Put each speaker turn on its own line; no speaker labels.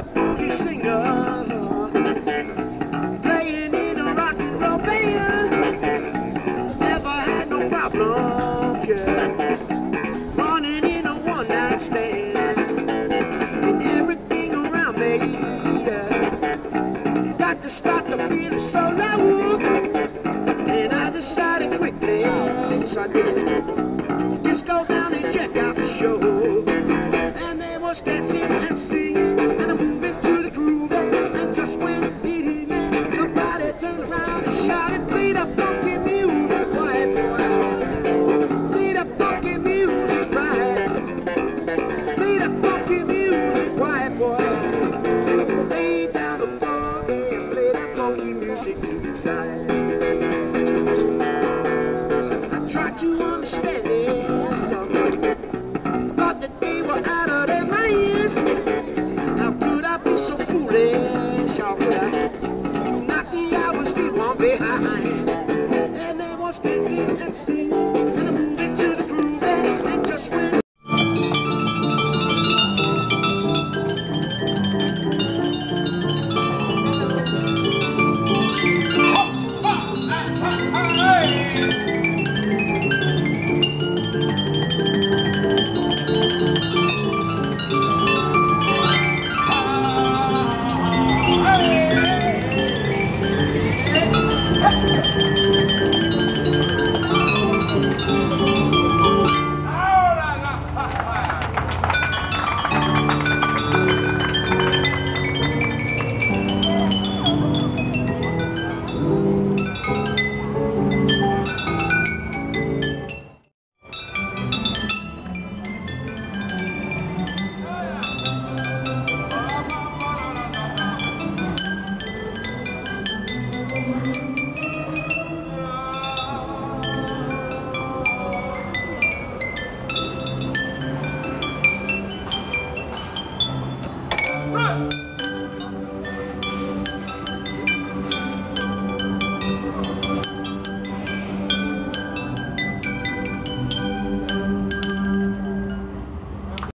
a boogie singer, playing in a rock and roll band. Never had no problems, yeah, running in a one-night stand. And everything around me, yeah, got to start to feel so low. And I decided quickly, yes I did, just go down and check out the show. And they was dancing and singing and moving to the groove. And just when it hit me, somebody turned around and shouted, "Play the funky music, white boy. Play the funky music, right. Play the funky music, white boy. Lay down the funky and play that funky music tonight." I tried to understand it, thought that they were out of their minds. How could I be so foolish? How could I knock the hours, leave one behind? And they was dancing and singing and moving to the groove. And just when